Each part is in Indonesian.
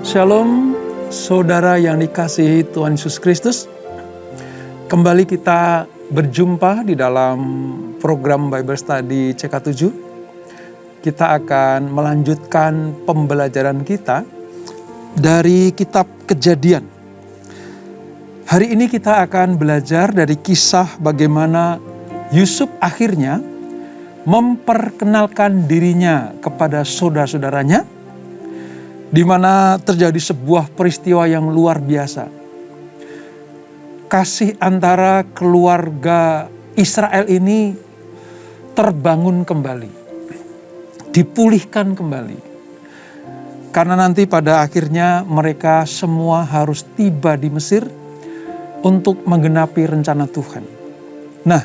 Shalom, saudara yang dikasihi Tuhan Yesus Kristus. Kembali kita berjumpa di dalam program Bible Study CK7. Kita akan melanjutkan pembelajaran kita dari kitab Kejadian. Hari ini kita akan belajar dari kisah bagaimana Yusuf akhirnya memperkenalkan dirinya kepada saudara-saudaranya, di mana terjadi sebuah peristiwa yang luar biasa. Kasih antara keluarga Israel ini terbangun kembali, dipulihkan kembali. Karena nanti pada akhirnya mereka semua harus tiba di Mesir untuk menggenapi rencana Tuhan. Nah,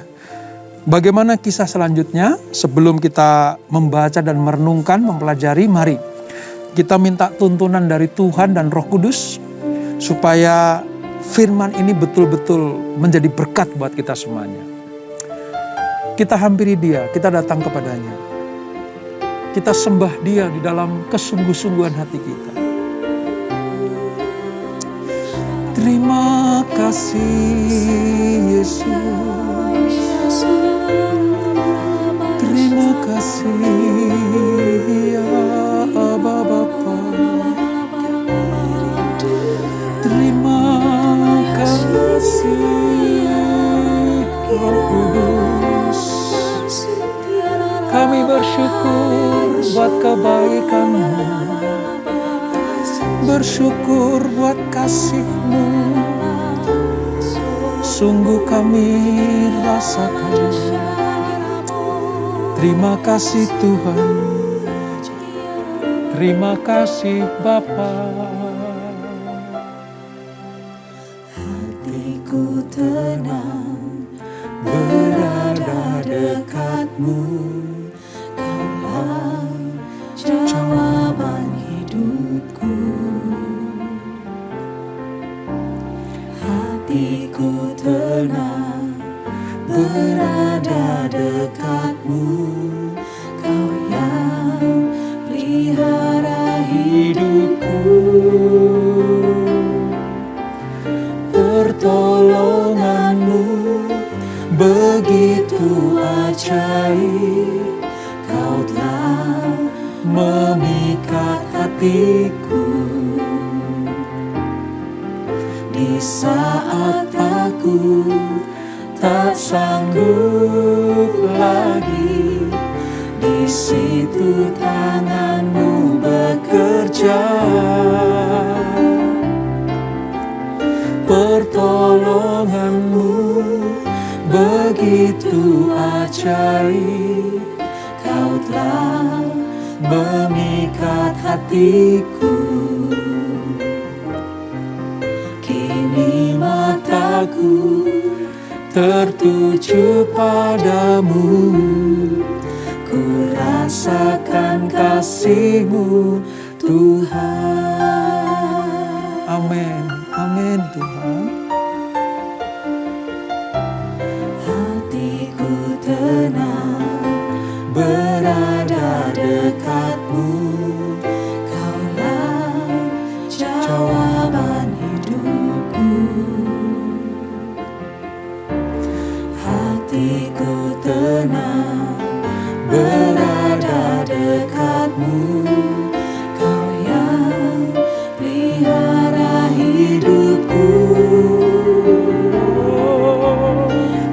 bagaimana kisah selanjutnya? Sebelum kita membaca dan merenungkan, mempelajari, mari kita minta tuntunan dari Tuhan dan Roh Kudus supaya firman ini betul-betul menjadi berkat buat kita semuanya. Kita hampiri Dia, kita datang kepadanya. Kita sembah Dia di dalam kesungguh-sungguhan hati kita. Terima kasih Yesus. Terima kasih ya Aba Bapa. Terima kasih Roh Kudus. Kami bersyukur buat kebaikan-Mu, bersyukur buat kasih-Mu. Sungguh kami rasakan. Terima kasih Tuhan. Terima kasih Bapa. Hatiku tenang berada dekat-Mu. Kaulah jawaban hidupku. Hatiku tenang berada dekat-Mu. Kau yang pelihara hidupku. Pertolongan-Mu begitu ajaib. Kau telah memikat hatiku. Di saat aku tak sanggup lagi, di situ tangan-Mu bekerja. Pertolongan-Mu begitu ajaib. Kau telah memikat hatiku. Kini mataku tertuju padamu. Ku rasakan kasih-Mu Tuhan. Amin, amin Tuhan. Hatiku tenang berada dekat-Mu. Kaulah jawaban hidupku. Hatiku tenang berada dekat-Mu. Kau yang pelihara hidupku.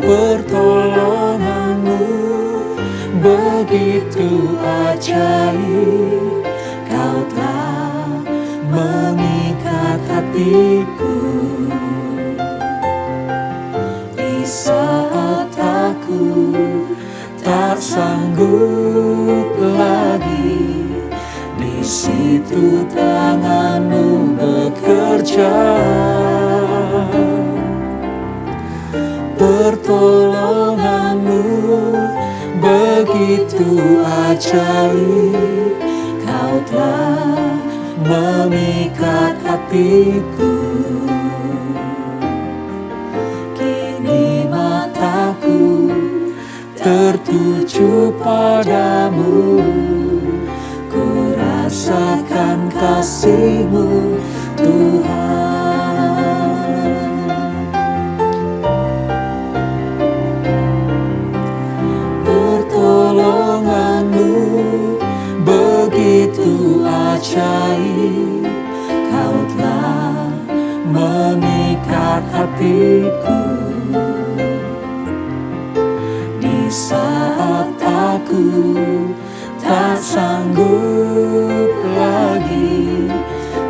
Pertolongan-Mu begitu ajaib. Kau telah memikat hatiku. Di saat aku tak sanggup lagi, di situ tangan-Mu bekerja. Pertolongan-Mu begitu ajaib. Kau telah memikat hatiku. Kini mataku tertuju padamu. Ku rasa rasakan kasih-Mu Tuhan. Pertolongan-Mu begitu ajaib, Kau telah memikat hatiku. Di saat aku tak sanggup lagi,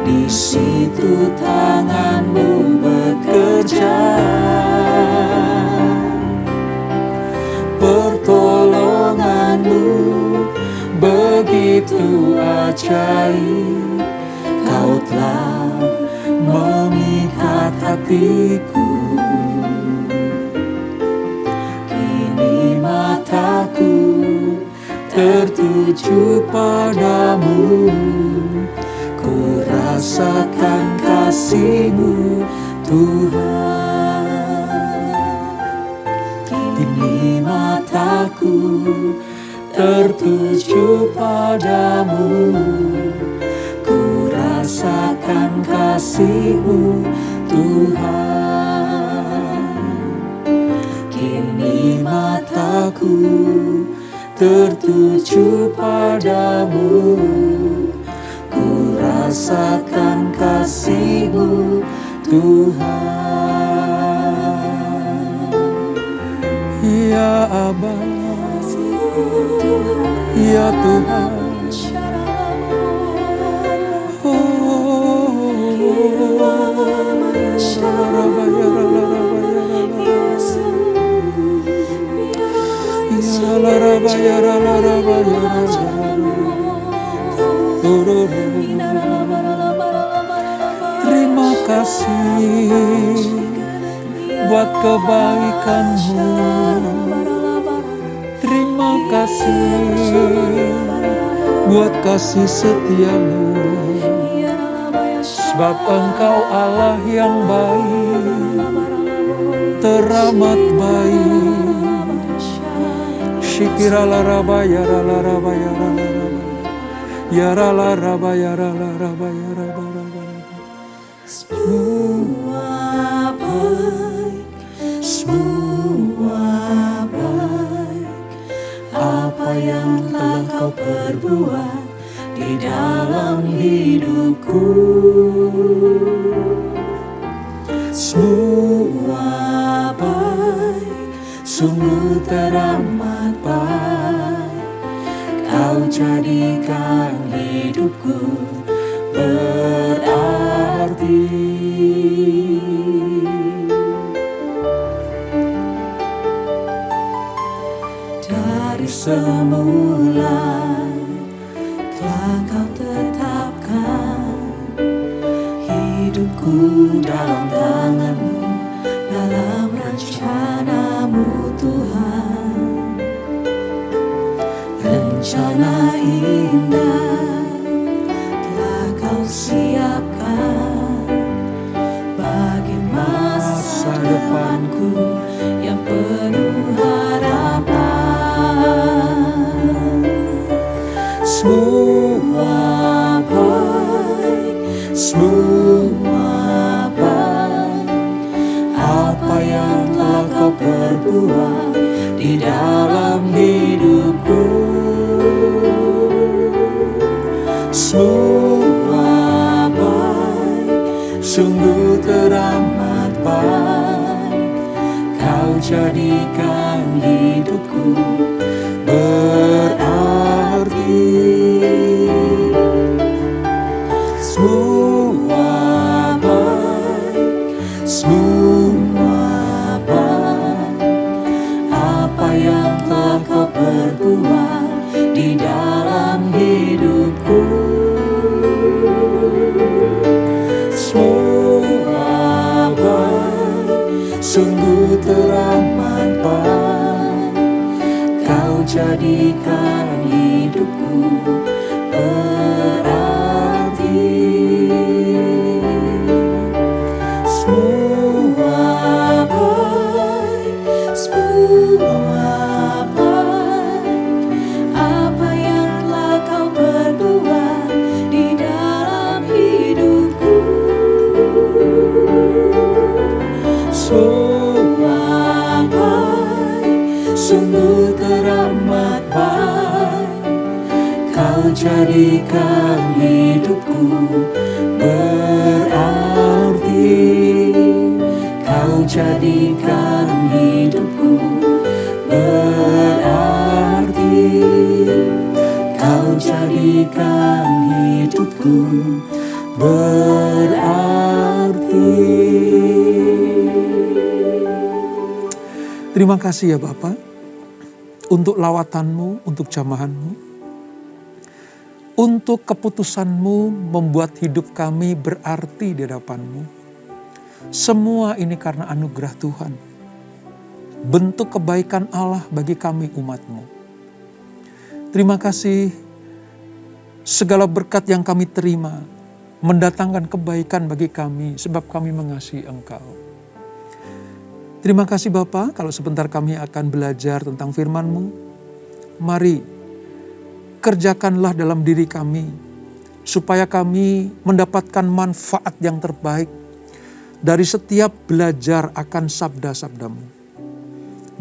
di situ tangan-Mu bekerja. Pertolongan-Mu begitu ajaib, Kau telah memikat hatiku. Kini mataku tertuju padamu, ku rasakan kasih-Mu Tuhan. Kini mataku tertuju padamu, ku rasakan kasih-Mu Tuhan. Kini mataku tertuju padamu, ku rasakan kasih-Mu Tuhan. Ya Aba, ya Tuhan, terima kasih buat kebaikan-Mu. Terima kasih buat kasih setia-Mu. Sebab Engkau Allah yang baik, teramat baik. Shikirala raba yarala raba yarala raba yarala raba yarala raba yaraba raba. Semua baik, semua baik. Apa yang telah Kau perbuat di dalam hidupku, semua baik, sungguh teramat baik. Kau jadikan hidupku berarti. Dari semula telah Kau tetapkan hidupku dalam tangan-Mu, dalam rencana-Mu Tuhan. Rencana indah telah Kau siapkan bagi masa depanku yang penuh harapan. Semua baik, semua baik. Apa yang telah Kau perbuat di dalam hidupku, semua baik, sungguh teramat baik. Kau jadikan hidupku berarti. Semua baik, semua baik. Apa yang telah Kau perbuat di dalam hidupku, semua baik, sungguh teramat baik. Kau jadikan jadikan hidupku berarti. Kau jadikan hidupku berarti. Kau jadikan hidupku berarti. Terima kasih ya Bapa, untuk lawatanmu, untuk jamahanmu, untuk keputusanmu membuat hidup kami berarti di hadapanmu. Semua ini karena anugerah Tuhan, bentuk kebaikan Allah bagi kami umat-Mu. Terima kasih, segala berkat yang kami terima mendatangkan kebaikan bagi kami sebab kami mengasihi Engkau. Terima kasih Bapa, kalau sebentar kami akan belajar tentang firman-Mu. Mari, kerjakanlah dalam diri kami, supaya kami mendapatkan manfaat yang terbaik dari setiap belajar akan sabda-sabda-Mu.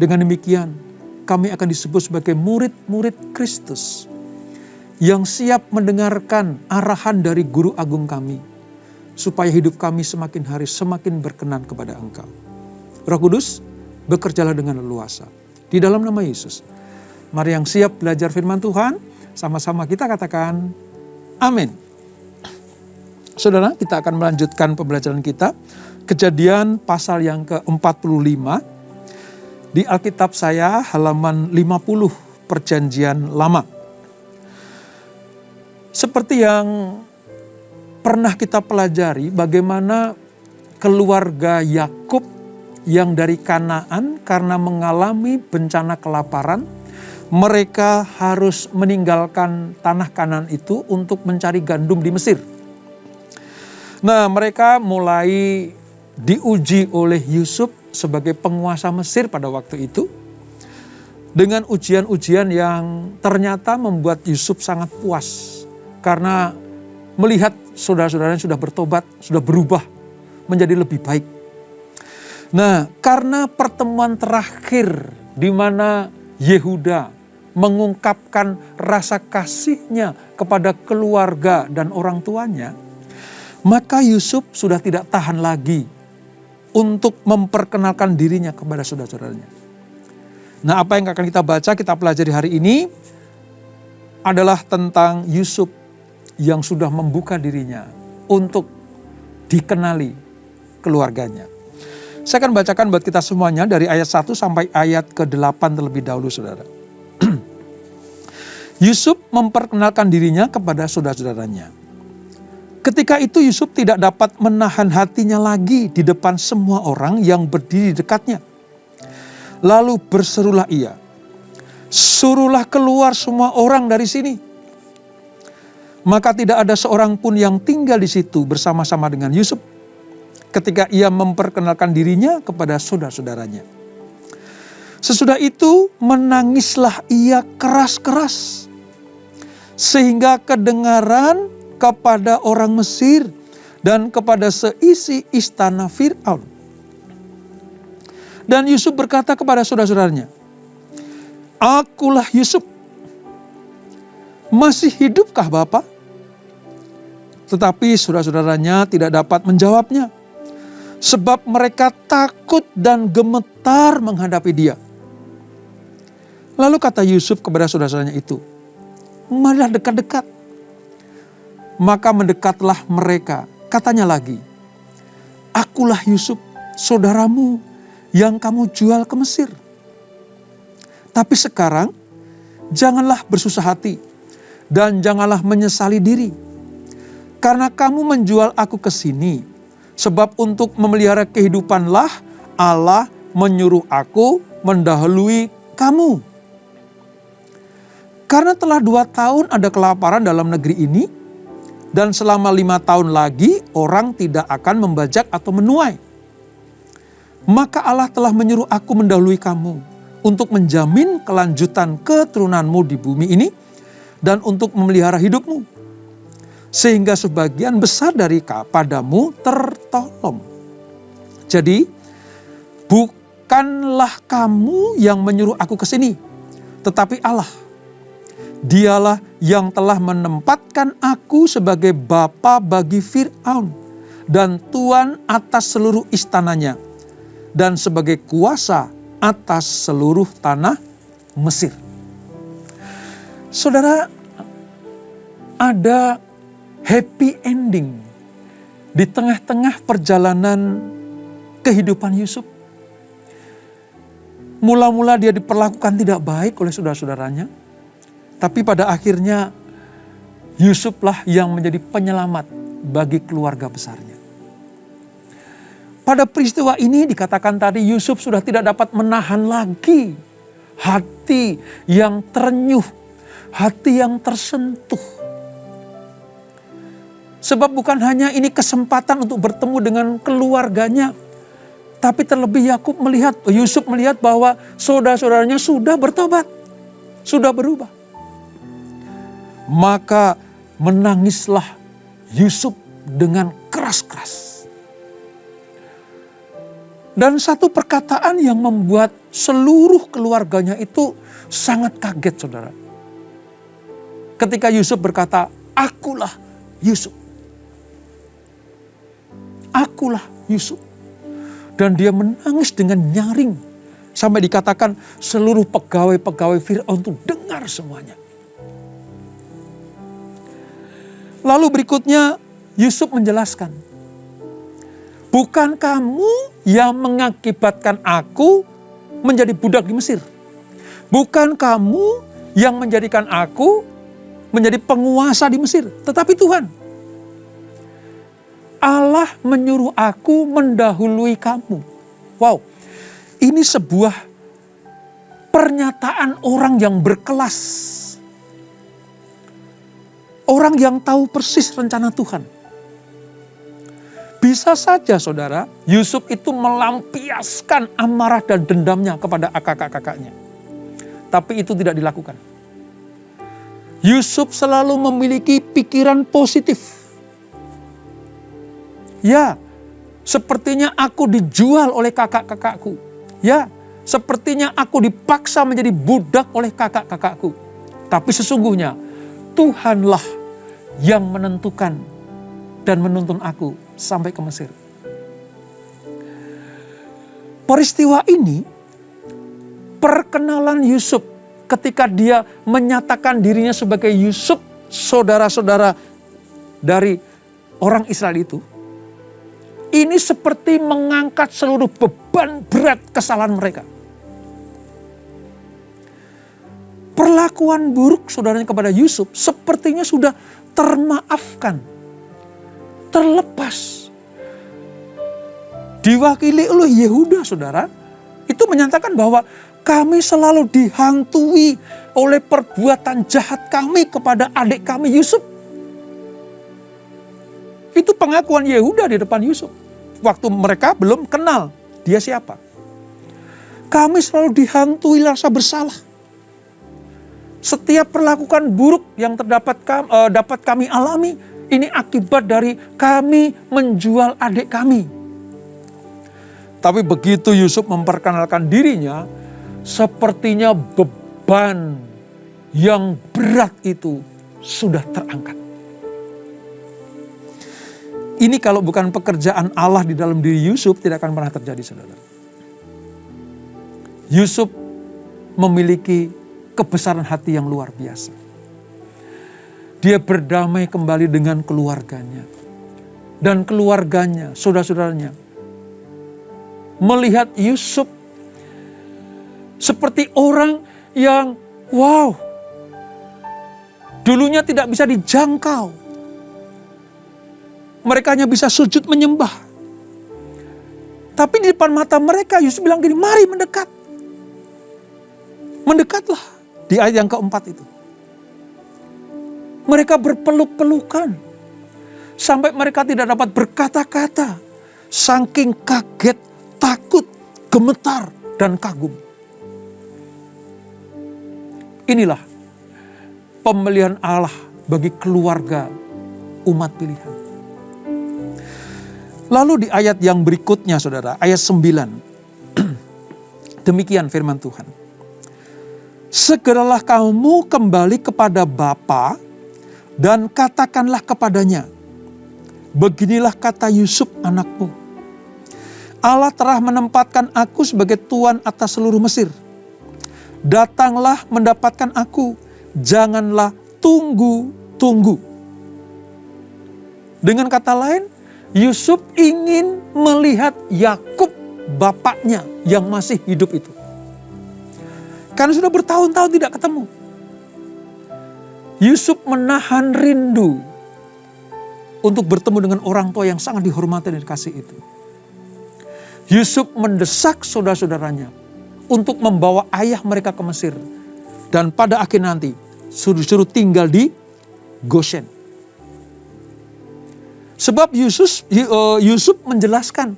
Dengan demikian, kami akan disebut sebagai murid-murid Kristus, yang siap mendengarkan arahan dari Guru Agung kami, supaya hidup kami semakin hari semakin berkenan kepada Engkau. Roh Kudus, bekerjalah dengan leluasa. Di dalam nama Yesus. Mari yang siap belajar firman Tuhan, sama-sama kita katakan, amin. Saudara, kita akan melanjutkan pembelajaran kita. Kejadian pasal yang ke-45. Di Alkitab saya, halaman 50, Perjanjian Lama. Seperti yang pernah kita pelajari, bagaimana keluarga Yakub yang dari Kanaan karena mengalami bencana kelaparan, mereka harus meninggalkan tanah Kanaan itu untuk mencari gandum di Mesir. Nah, mereka mulai diuji oleh Yusuf sebagai penguasa Mesir pada waktu itu, dengan ujian-ujian yang ternyata membuat Yusuf sangat puas, karena melihat saudara-saudaranya sudah bertobat, sudah berubah menjadi lebih baik. Nah, karena pertemuan terakhir di mana Yehuda mengungkapkan rasa kasihnya kepada keluarga dan orang tuanya, maka Yusuf sudah tidak tahan lagi untuk memperkenalkan dirinya kepada saudara-saudaranya. Nah, apa yang akan kita baca, kita pelajari hari ini adalah tentang Yusuf yang sudah membuka dirinya untuk dikenali keluarganya. Saya akan bacakan buat kita semuanya dari ayat 1 sampai ayat ke-8 terlebih dahulu, saudara. Yusuf memperkenalkan dirinya kepada saudara-saudaranya. Ketika itu Yusuf tidak dapat menahan hatinya lagi di depan semua orang yang berdiri di dekatnya. Lalu berserulah ia, "Suruhlah keluar semua orang dari sini." Maka tidak ada seorang pun yang tinggal di situ bersama-sama dengan Yusuf ketika ia memperkenalkan dirinya kepada saudara-saudaranya. Sesudah itu menangislah ia keras-keras, sehingga kedengaran kepada orang Mesir dan kepada seisi istana Fir'aun. Dan Yusuf berkata kepada saudara-saudaranya, "Akulah Yusuf. Masih hidupkah Bapak?" Tetapi saudara-saudaranya tidak dapat menjawabnya, sebab mereka takut dan gemetar menghadapi dia. Lalu kata Yusuf kepada saudara-saudaranya itu, "Marilah dekat-dekat." Maka mendekatlah mereka. Katanya lagi, "Akulah Yusuf, saudaramu yang kamu jual ke Mesir. Tapi sekarang janganlah bersusah hati dan janganlah menyesali diri, karena kamu menjual aku ke sini. Sebab untuk memelihara kehidupanlah Allah menyuruh aku mendahului kamu. Karena telah 2 tahun ada kelaparan dalam negeri ini, dan selama 5 tahun lagi orang tidak akan membajak atau menuai. Maka Allah telah menyuruh aku mendahului kamu untuk menjamin kelanjutan keturunanmu di bumi ini dan untuk memelihara hidupmu, sehingga sebagian besar dari padamu tertolong. Jadi, bukanlah kamu yang menyuruh aku ke sini, tetapi Allah. Dialah yang telah menempatkan aku sebagai bapa bagi Fir'aun dan tuan atas seluruh istananya dan sebagai kuasa atas seluruh tanah Mesir. Saudara, ada happy ending di tengah-tengah perjalanan kehidupan Yusuf. Mula-mula dia diperlakukan tidak baik oleh saudara-saudaranya, tapi pada akhirnya Yusuflah yang menjadi penyelamat bagi keluarga besarnya. Pada peristiwa ini dikatakan tadi Yusuf sudah tidak dapat menahan lagi hati yang terenyuh, hati yang tersentuh. Sebab bukan hanya ini kesempatan untuk bertemu dengan keluarganya, tapi terlebih Yusuf melihat bahwa saudara-saudaranya sudah bertobat, sudah berubah. Maka menangislah Yusuf dengan keras-keras. Dan satu perkataan yang membuat seluruh keluarganya itu sangat kaget, saudara. Ketika Yusuf berkata, "Akulah Yusuf. Akulah Yusuf." Dan dia menangis dengan nyaring. Sampai dikatakan seluruh pegawai-pegawai Fir'aun itu dengar semuanya. Lalu berikutnya Yusuf menjelaskan, "Bukan kamu yang mengakibatkan aku menjadi budak di Mesir. Bukan kamu yang menjadikan aku menjadi penguasa di Mesir, tetapi Tuhan. Allah menyuruh aku mendahului kamu." Wow, ini sebuah pernyataan orang yang berkelas. Orang yang tahu persis rencana Tuhan. Bisa saja saudara, Yusuf itu melampiaskan amarah dan dendamnya kepada kakak-kakaknya. Tapi itu tidak dilakukan. Yusuf selalu memiliki pikiran positif. Ya, sepertinya aku dijual oleh kakak-kakakku. Ya, sepertinya aku dipaksa menjadi budak oleh kakak-kakakku. Tapi sesungguhnya Tuhanlah yang menentukan dan menuntun aku sampai ke Mesir. Peristiwa ini, perkenalan Yusuf ketika dia menyatakan dirinya sebagai Yusuf, saudara-saudara dari orang Israel itu, ini seperti mengangkat seluruh beban berat kesalahan mereka. Perlakuan buruk saudaranya kepada Yusuf sepertinya sudah termaafkan, terlepas. Diwakili oleh Yehuda, saudara, itu menyatakan bahwa kami selalu dihantui oleh perbuatan jahat kami kepada adik kami Yusuf. Itu pengakuan Yehuda di depan Yusuf. Waktu mereka belum kenal dia siapa. Kami selalu dihantui rasa bersalah. Setiap perlakuan buruk yang dapat kami alami, ini akibat dari kami menjual adik kami. Tapi begitu Yusuf memperkenalkan dirinya, sepertinya beban yang berat itu sudah terangkat. Ini kalau bukan pekerjaan Allah di dalam diri Yusuf, tidak akan pernah terjadi, saudara. Yusuf memiliki kebesaran hati yang luar biasa. Dia berdamai kembali dengan keluarganya. Dan keluarganya, saudara-saudaranya, melihat Yusuf seperti orang yang wow, dulunya tidak bisa dijangkau. Mereka hanya bisa sujud menyembah. Tapi di depan mata mereka Yusuf bilang gini, "Mari mendekat." Mendekatlah. Di ayat yang keempat itu. Mereka berpeluk-pelukan. Sampai mereka tidak dapat berkata-kata. Saking kaget, takut, gemetar, dan kagum. Inilah pemilihan Allah bagi keluarga umat pilihan. Lalu di ayat yang berikutnya, saudara, ayat 9. Demikian firman Tuhan. segeralah kamu kembali kepada Bapa dan katakanlah kepadanya, beginilah kata Yusuf anakmu, Allah telah menempatkan aku sebagai tuan atas seluruh Mesir. Datanglah mendapatkan aku, janganlah tunggu-tunggu. Dengan kata lain, Yusuf ingin melihat Yakub, bapaknya yang masih hidup itu. Karena sudah bertahun-tahun tidak ketemu. Yusuf menahan rindu untuk bertemu dengan orang tua yang sangat dihormati dan dikasih itu. Yusuf mendesak saudara-saudaranya untuk membawa ayah mereka ke Mesir. Dan pada akhir nanti suruh tinggal di Goshen. Sebab Yusuf menjelaskan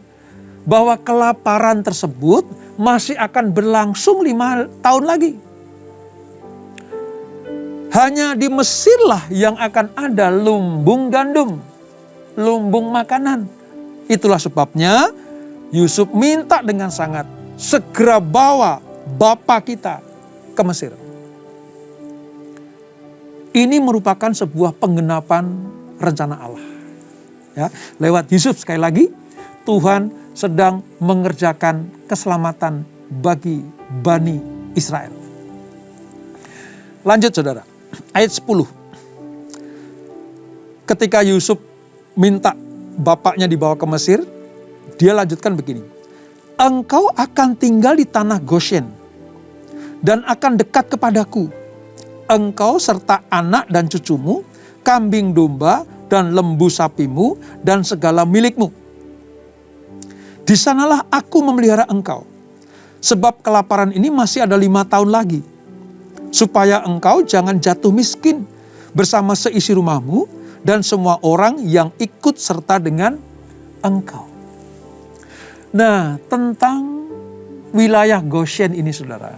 bahwa kelaparan tersebut masih akan berlangsung 5 tahun lagi. Hanya di Mesirlah yang akan ada lumbung gandum, lumbung makanan. Itulah sebabnya Yusuf minta dengan sangat, segera bawa bapa kita ke Mesir. Ini merupakan sebuah penggenapan rencana Allah. Ya, lewat Yusuf sekali lagi, Tuhan sedang mengerjakan keselamatan bagi Bani Israel. Lanjut saudara, ayat 10. Ketika Yusuf minta bapaknya dibawa ke Mesir, dia lanjutkan begini. Engkau akan tinggal di tanah Goshen dan akan dekat kepadaku. Engkau serta anak dan cucumu, kambing domba dan lembu sapimu dan segala milikmu. Di sanalah aku memelihara engkau, sebab kelaparan ini masih ada 5 tahun lagi, supaya engkau jangan jatuh miskin bersama seisi rumahmu dan semua orang yang ikut serta dengan engkau. Nah, tentang wilayah Goshen ini saudara,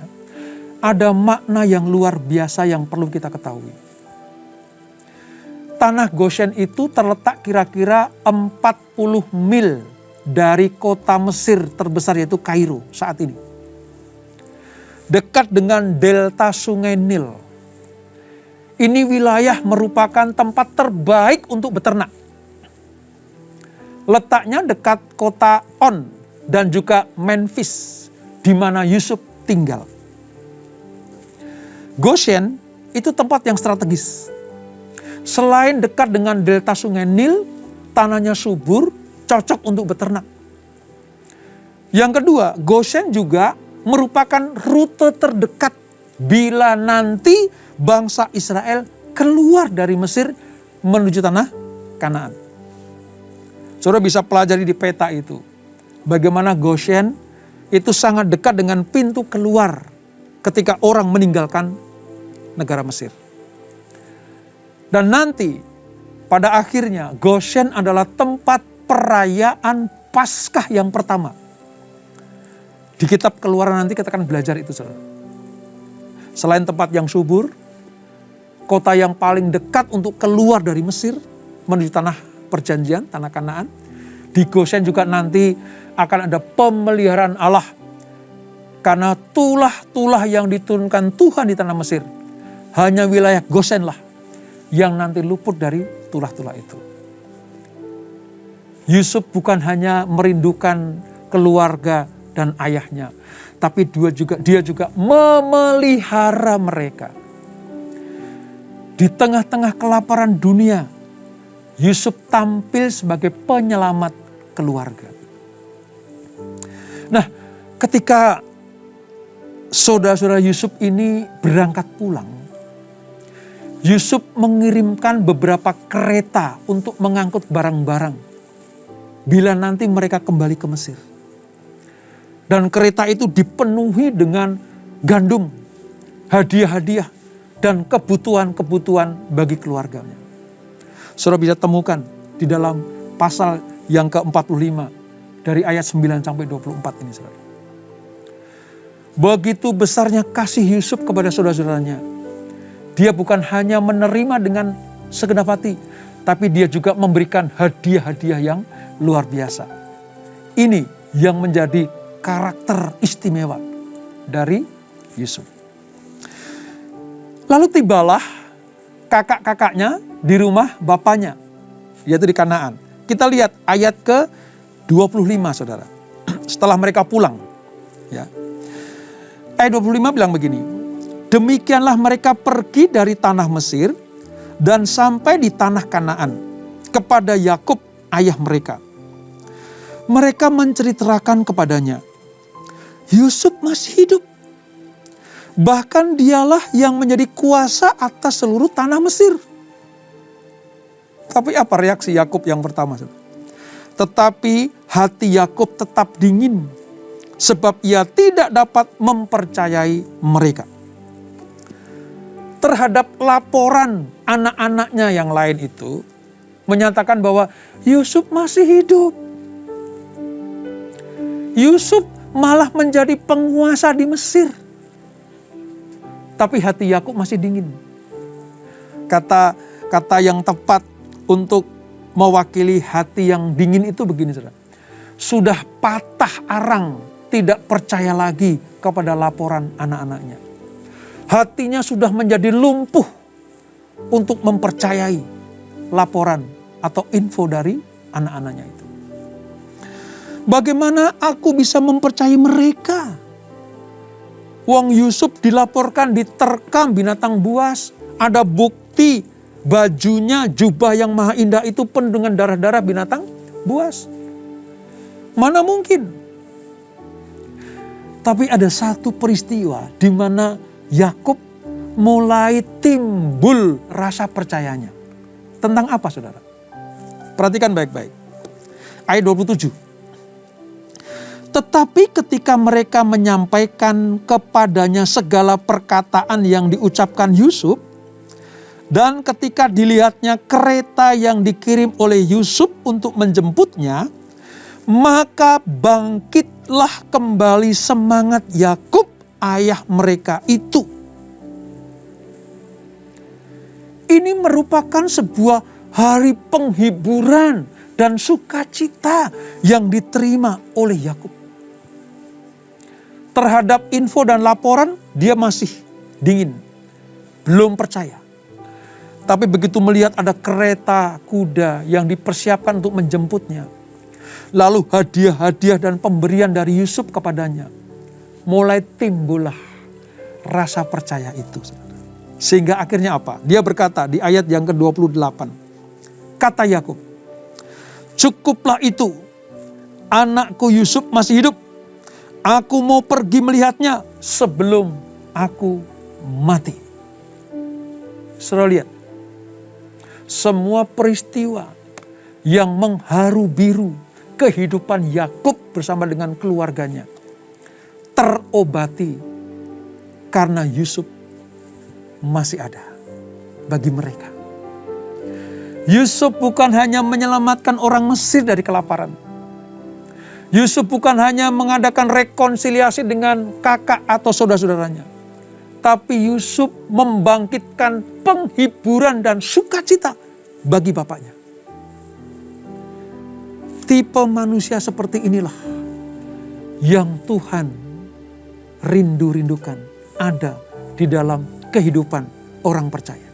ada makna yang luar biasa yang perlu kita ketahui. Tanah Goshen itu terletak kira-kira 40 mil dari kota Mesir terbesar yaitu Kairo saat ini. Dekat dengan delta sungai Nil. Ini wilayah merupakan tempat terbaik untuk beternak. Letaknya dekat kota On dan juga Memphis di mana Yusuf tinggal. Goshen itu tempat yang strategis. Selain dekat dengan delta sungai Nil, tanahnya subur, cocok untuk beternak. Yang kedua, Goshen juga merupakan rute terdekat bila nanti bangsa Israel keluar dari Mesir menuju tanah Kanaan. Saudara bisa pelajari di peta itu. Bagaimana Goshen itu sangat dekat dengan pintu keluar ketika orang meninggalkan negara Mesir. Dan nanti pada akhirnya Goshen adalah tempat perayaan Paskah yang pertama. Di kitab Keluaran nanti kita akan belajar itu saudara. Selain tempat yang subur, kota yang paling dekat untuk keluar dari Mesir menuju tanah perjanjian, tanah Kanaan. Di Goshen juga nanti akan ada pemeliharaan Allah. Karena tulah-tulah yang diturunkan Tuhan di tanah Mesir, hanya wilayah Goshen lah yang nanti luput dari tulah-tulah itu. Yusuf bukan hanya merindukan keluarga dan ayahnya, tapi dia juga memelihara mereka. Di tengah-tengah kelaparan dunia, Yusuf tampil sebagai penyelamat keluarga. Nah, ketika saudara-saudara Yusuf ini berangkat pulang, Yusuf mengirimkan beberapa kereta untuk mengangkut barang-barang bila nanti mereka kembali ke Mesir. Dan kereta itu dipenuhi dengan gandum, hadiah-hadiah, dan kebutuhan-kebutuhan bagi keluarganya. Saudara bisa temukan di dalam pasal yang ke-45 dari ayat 9 sampai 24 ini saudara. Begitu besarnya kasih Yusuf kepada saudara-saudaranya. Dia bukan hanya menerima dengan segenap hati, tapi dia juga memberikan hadiah-hadiah yang luar biasa. Ini yang menjadi karakter istimewa dari Yusuf. Lalu tibalah kakak-kakaknya di rumah bapaknya, yaitu di Kanaan. Kita lihat ayat ke-25, saudara. Setelah mereka pulang. Ya. Ayat 25 bilang begini. Demikianlah mereka pergi dari tanah Mesir dan sampai di tanah Kanaan kepada Yakub ayah mereka. Mereka menceritakan kepadanya, Yusuf masih hidup. Bahkan dialah yang menjadi kuasa atas seluruh tanah Mesir. Tapi apa reaksi Yakub yang pertama? Tetapi hati Yakub tetap dingin, sebab ia tidak dapat mempercayai mereka. Terhadap laporan anak-anaknya yang lain itu, menyatakan bahwa Yusuf masih hidup. Yusuf malah menjadi penguasa di Mesir. Tapi hati Yakub masih dingin. Kata yang tepat untuk mewakili hati yang dingin itu begini, saudara. Sudah patah arang, tidak percaya lagi kepada laporan anak-anaknya. Hatinya sudah menjadi lumpuh untuk mempercayai laporan atau info dari anak-anaknya itu. Bagaimana aku bisa mempercayai mereka? Wong Yusuf dilaporkan diterkam binatang buas. Ada bukti bajunya, jubah yang maha indah itu penuh dengan darah-darah binatang buas. Mana mungkin? Tapi ada satu peristiwa di mana Yakub mulai timbul rasa percayanya. Tentang apa, saudara? Perhatikan baik-baik. Ayat 27. Tetapi ketika mereka menyampaikan kepadanya segala perkataan yang diucapkan Yusuf, dan ketika dilihatnya kereta yang dikirim oleh Yusuf untuk menjemputnya, maka bangkitlah kembali semangat Yakub ayah mereka itu. Ini merupakan sebuah hari penghiburan dan sukacita yang diterima oleh Yakub. Terhadap info dan laporan dia masih dingin, belum percaya. Tapi begitu melihat ada kereta kuda yang dipersiapkan untuk menjemputnya, lalu hadiah-hadiah dan pemberian dari Yusuf kepadanya, mulai timbullah rasa percaya itu. Sehingga akhirnya apa? Dia berkata di ayat yang ke-28. Kata Yakub, cukuplah itu, anakku Yusuf masih hidup. Aku mau pergi melihatnya sebelum aku mati. Saudara lihat, semua peristiwa yang mengharu biru kehidupan Yakub bersama dengan keluarganya terobati karena Yusuf masih ada bagi mereka. Yusuf bukan hanya menyelamatkan orang Mesir dari kelaparan. Yusuf bukan hanya mengadakan rekonsiliasi dengan kakak atau saudara-saudaranya. Tapi Yusuf membangkitkan penghiburan dan sukacita bagi bapaknya. Tipe manusia seperti inilah yang Tuhan rindu-rindukan ada di dalam kehidupan orang percaya.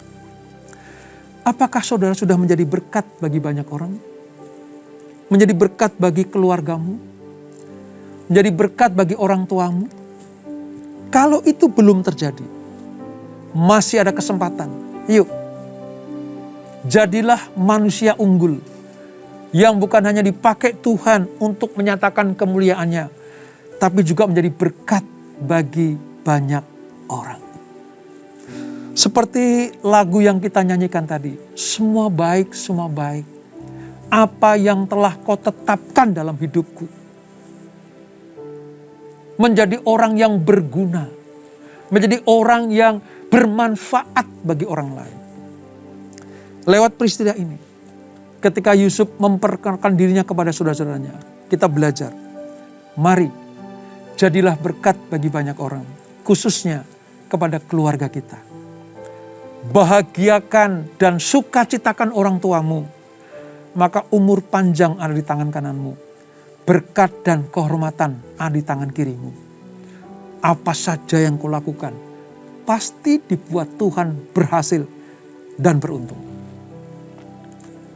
Apakah saudara sudah menjadi berkat bagi banyak orang? Menjadi berkat bagi keluargamu? Menjadi berkat bagi orang tuamu? Kalau itu belum terjadi, masih ada kesempatan. Yuk, jadilah manusia unggul yang bukan hanya dipakai Tuhan untuk menyatakan kemuliaannya, tapi juga menjadi berkat bagi banyak orang. Seperti lagu yang kita nyanyikan tadi, semua baik, semua baik. Apa yang telah kau tetapkan dalam hidupku. Menjadi orang yang berguna. Menjadi orang yang bermanfaat bagi orang lain. Lewat peristiwa ini, ketika Yusuf memperkenalkan dirinya kepada saudara-saudaranya, kita belajar. Mari, jadilah berkat bagi banyak orang. Khususnya kepada keluarga kita. Bahagiakan dan sukacitakan orang tuamu. Maka umur panjang ada di tangan kananmu. Berkat dan kehormatan ada di tangan kirimu. Apa saja yang kau lakukan, pasti dibuat Tuhan berhasil dan beruntung.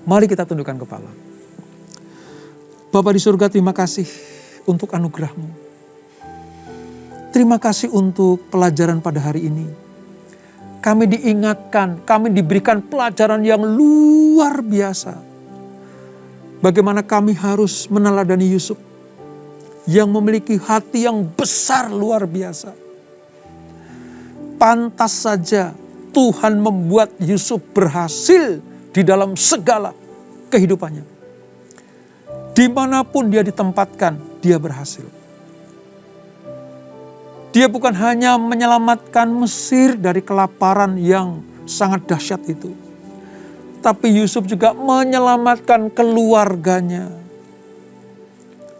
Mari kita tundukkan kepala. Bapa di surga, terima kasih untuk anugerah-Mu. Terima kasih untuk pelajaran pada hari ini. Kami diingatkan, kami diberikan pelajaran yang luar biasa. Bagaimana kami harus meneladani Yusuf yang memiliki hati yang besar luar biasa. Pantas saja Tuhan membuat Yusuf berhasil di dalam segala kehidupannya. Dimanapun dia ditempatkan, dia berhasil. Dia bukan hanya menyelamatkan Mesir dari kelaparan yang sangat dahsyat itu. Tapi Yusuf juga menyelamatkan keluarganya.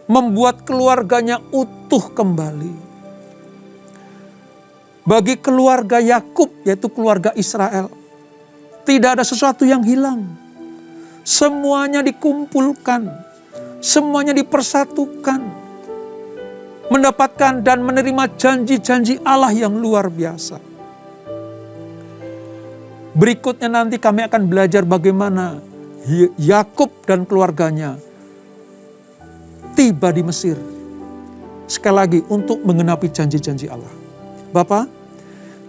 Membuat keluarganya utuh kembali. Bagi keluarga Yakub, yaitu keluarga Israel, tidak ada sesuatu yang hilang. Semuanya dikumpulkan. Semuanya dipersatukan. Mendapatkan dan menerima janji-janji Allah yang luar biasa. Berikutnya nanti kami akan belajar bagaimana Yakub dan keluarganya tiba di Mesir. Sekali lagi untuk menggenapi janji-janji Allah. Bapa,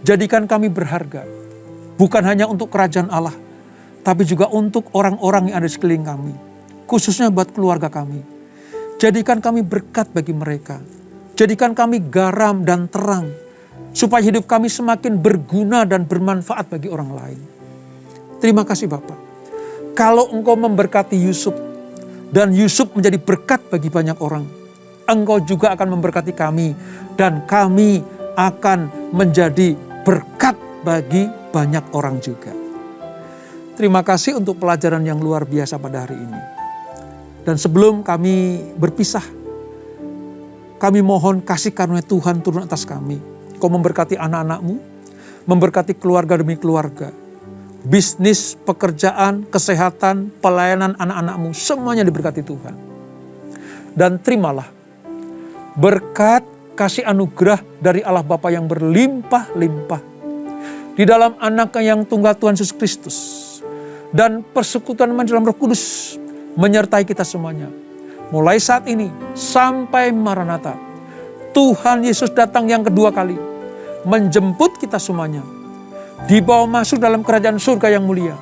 jadikan kami berharga. Bukan hanya untuk kerajaan Allah, tapi juga untuk orang-orang yang ada di sekeliling kami. Khususnya buat keluarga kami. Jadikan kami berkat bagi mereka. Jadikan kami garam dan terang, supaya hidup kami semakin berguna dan bermanfaat bagi orang lain. Terima kasih Bapak. Kalau Engkau memberkati Yusuf, dan Yusuf menjadi berkat bagi banyak orang, Engkau juga akan memberkati kami, dan kami akan menjadi berkat bagi banyak orang juga. Terima kasih untuk pelajaran yang luar biasa pada hari ini. Dan sebelum kami berpisah, kami mohon kasih karunia Tuhan turun atas kami. Kau memberkati anak-anak-Mu, memberkati keluarga demi keluarga. Bisnis, pekerjaan, kesehatan, pelayanan anak-anak-Mu, semuanya diberkati Tuhan. Dan terimalah berkat kasih anugerah dari Allah Bapa yang berlimpah-limpah. Di dalam Anak-Nya yang tunggal Tuhan Yesus Kristus. Dan persekutuan dalam Roh Kudus menyertai kita semuanya. Mulai saat ini sampai Maranatha, Tuhan Yesus datang yang kedua kali, menjemput kita semuanya, dibawa masuk dalam kerajaan surga yang mulia,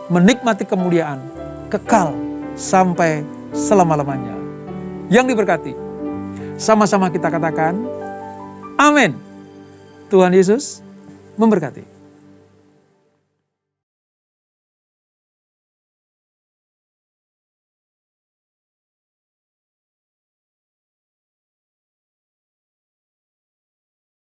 menikmati kemuliaan, kekal sampai selama-lamanya. Yang diberkati, sama-sama kita katakan, amin. Tuhan Yesus memberkati.